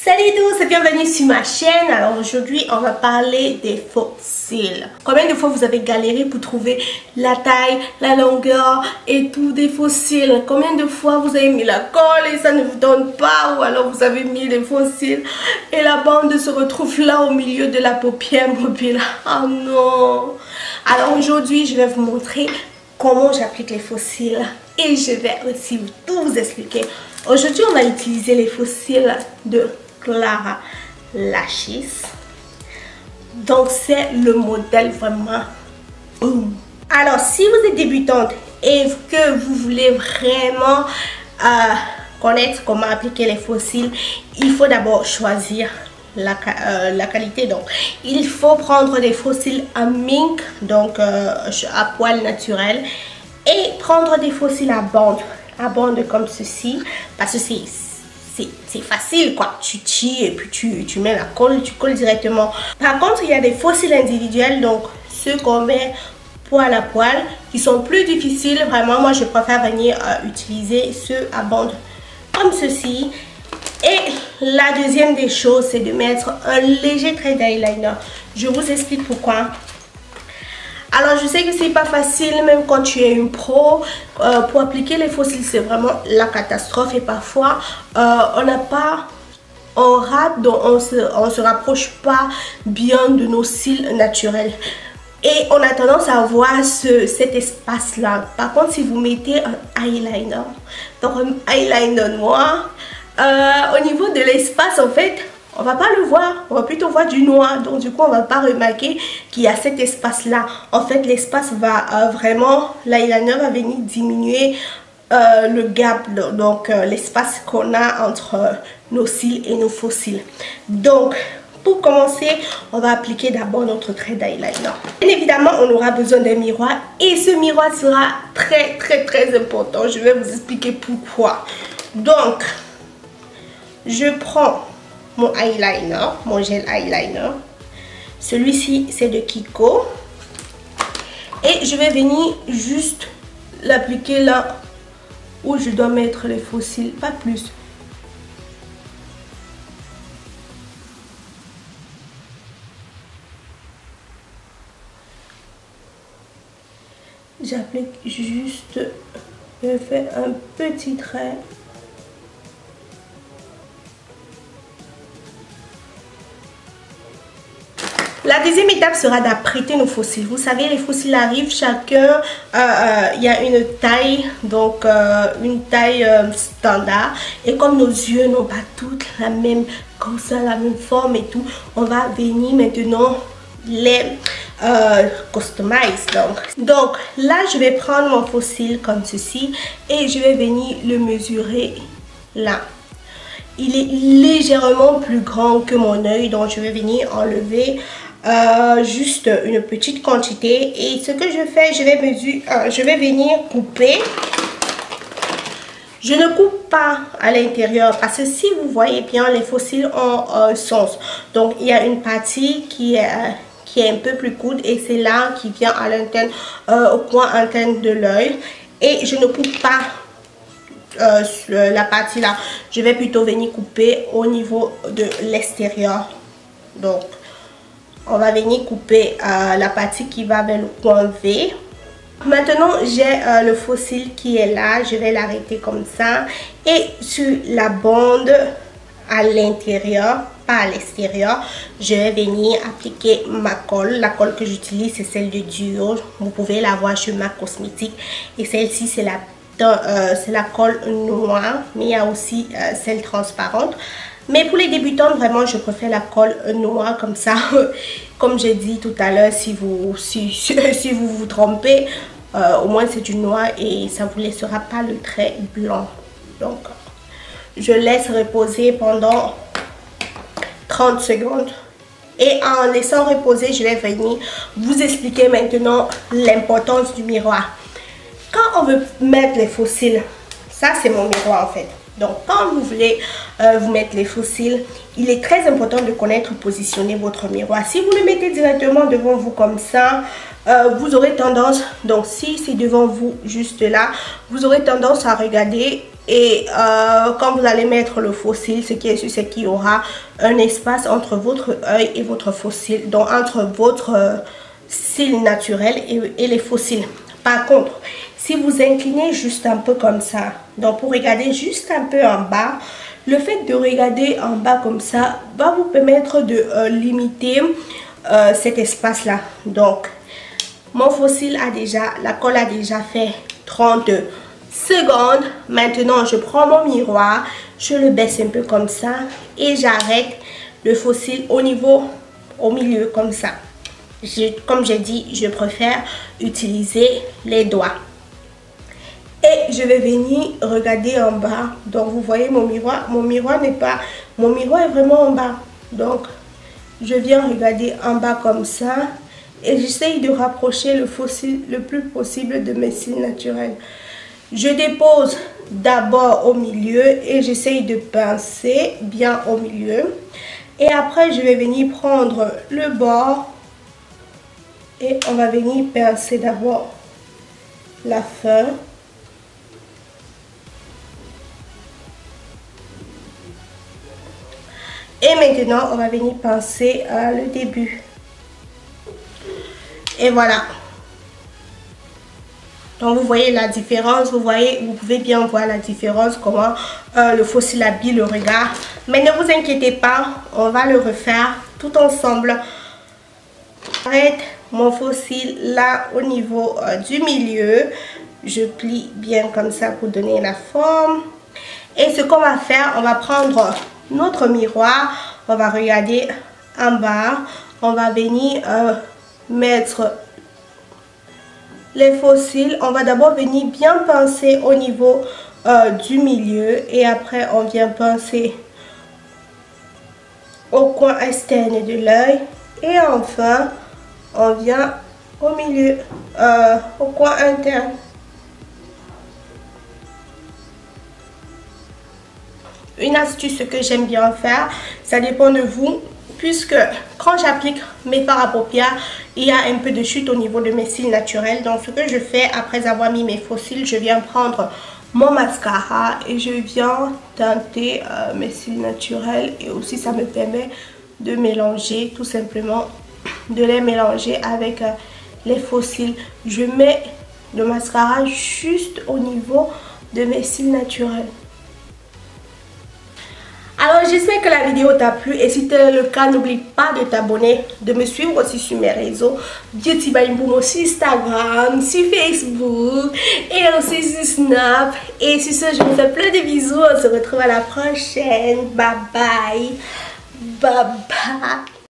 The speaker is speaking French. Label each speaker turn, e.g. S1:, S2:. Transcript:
S1: Salut tous et bienvenue sur ma chaîne. Alors aujourd'hui on va parler des fossiles. Combien de fois vous avez galéré pour trouver la taille, la longueur et tout des fossiles? Combien de fois vous avez mis la colle et ça ne vous donne pas? Ou alors vous avez mis les fossiles et la bande se retrouve là au milieu de la paupière mobile. Oh non! Alors aujourd'hui je vais vous montrer comment j'applique les fossiles et je vais aussi tout vous expliquer. Aujourd'hui on va utiliser les fossiles de Clara Lachis. Donc c'est le modèle vraiment boom. Alors si vous êtes débutante et que vous voulez vraiment connaître comment appliquer les fossiles, il faut d'abord choisir la qualité. Donc il faut prendre des fossiles à mink, donc à poil naturel, et prendre des fossiles à bande comme ceci, parce que c'est facile quoi, tu tires et puis tu mets la colle, tu colles directement. Par contre il y a des fossiles individuels, donc ceux qu'on met poil à poil, qui sont plus difficiles. Vraiment moi je préfère venir utiliser ceux à bande comme ceci. Et la deuxième des choses, c'est de mettre un léger trait d'eyeliner. Je vous explique pourquoi. Alors je sais que c'est pas facile, même quand tu es une pro, pour appliquer les fossiles c'est vraiment la catastrophe. Et parfois on rate, donc on se rapproche pas bien de nos cils naturels. Et on a tendance à avoir cet espace là. Par contre si vous mettez un eyeliner, donc un eyeliner noir, au niveau de l'espace en fait, on va pas le voir, on va plutôt voir du noir. Donc du coup on va pas remarquer qu'il y a cet espace là. En fait l'espace va vraiment, l'eyeliner va venir diminuer le gap, donc l'espace qu'on a entre nos cils et nos faux cils. Donc pour commencer, on va appliquer d'abord notre trait d'eyeliner. Bien évidemment, on aura besoin d'un miroir et ce miroir sera très important. Je vais vous expliquer pourquoi. Donc, je prends mon eyeliner, mon gel eyeliner. Celui-ci, c'est de Kiko. Et je vais venir juste l'appliquer là où je dois mettre les faux cils, pas plus. J'applique juste, je fais un petit trait. La deuxième étape sera d'apprêter nos fossiles. Vous savez, les fossiles arrivent, chacun, il y a une taille, donc une taille standard. Et comme nos yeux n'ont pas toutes la même, comme ça, la même forme et tout, on va venir maintenant les customize. Donc là, je vais prendre mon fossile comme ceci et je vais venir le mesurer là. Il est légèrement plus grand que mon œil, donc je vais venir enlever juste une petite quantité. Et ce que je fais, je vais venir couper. Je ne coupe pas à l'intérieur parce que si vous voyez bien, les fossiles ont un sens. Donc il y a une partie qui est un peu plus courte et c'est là qui vient à l'antenne, au coin interne de l'œil. Et je ne coupe pas la partie là, je vais plutôt venir couper au niveau de l'extérieur. Donc on va venir couper la partie qui va vers le coin V. Maintenant j'ai le fossile qui est là, je vais l'arrêter comme ça et sur la bande à l'intérieur, pas à l'extérieur, je vais venir appliquer ma colle. La colle que j'utilise c'est celle de Duo, vous pouvez la voir chez MAC Cosmétiques, et celle-ci c'est la colle noire, mais il y a aussi celle transparente. Mais pour les débutantes, vraiment, je préfère la colle noire comme ça. Comme j'ai dit tout à l'heure, si vous vous trompez, au moins c'est du noir et ça ne vous laissera pas le trait blanc. Donc, je laisse reposer pendant 30 secondes. Et en laissant reposer, je vais venir vous expliquer maintenant l'importance du miroir. Quand on veut mettre les fossiles, ça c'est mon miroir en fait. Donc quand vous voulez vous mettre les fossiles, il est très important de connaître positionner votre miroir. Si vous le mettez directement devant vous comme ça, vous aurez tendance, donc si c'est devant vous juste là, vous aurez tendance à regarder Et quand vous allez mettre le faux cil, ce qui est sûr, c'est qu'il y aura un espace entre votre œil et votre faux cil. Donc entre votre cil naturel et les faux cils. Par contre, si vous inclinez juste un peu comme ça, donc pour regarder juste un peu en bas, le fait de regarder en bas comme ça va vous permettre de limiter cet espace-là. Donc, mon faux cil a déjà, la colle a déjà fait 30 secondes. Maintenant, je prends mon miroir, je le baisse un peu comme ça et j'arrête le faux cil au milieu comme ça. Comme j'ai dit, je préfère utiliser les doigts. Et je vais venir regarder en bas. Donc vous voyez mon miroir. Mon miroir est vraiment en bas. Donc je viens regarder en bas comme ça. Et j'essaye de rapprocher le faux cil le plus possible de mes cils naturels. Je dépose d'abord au milieu et j'essaye de pincer bien au milieu. Et après je vais venir prendre le bord. Et on va venir pincer d'abord la fin. Et maintenant, on va venir pincer le début. Et voilà. Donc, vous voyez la différence. Vous pouvez bien voir la différence, comment le faux cil habille le regard. Mais ne vous inquiétez pas, on va le refaire tout ensemble. J'arrête mon faux cil là au niveau du milieu. Je plie bien comme ça pour donner la forme. Et ce qu'on va faire, on va prendre notre miroir, on va regarder en bas, on va venir mettre les faux cils. On va d'abord venir bien pincer au niveau du milieu et après on vient pincer au coin externe de l'œil et enfin on vient au milieu, au coin interne. Une astuce que j'aime bien faire, ça dépend de vous, puisque quand j'applique mes fards à paupières, il y a un peu de chute au niveau de mes cils naturels. Donc ce que je fais après avoir mis mes faux cils, je viens prendre mon mascara et je viens teinter mes cils naturels. Et aussi ça me permet de mélanger, tout simplement, de les mélanger avec les faux cils. Je mets le mascara juste au niveau de mes cils naturels. Alors j'espère que la vidéo t'a plu et si tel est le cas, n'oublie pas de t'abonner, de me suivre aussi sur mes réseaux Beauty by Mboumo sur Instagram, sur Facebook et aussi sur Snap. Et sur ce, je vous fais plein de bisous, on se retrouve à la prochaine. Bye bye. Bye bye.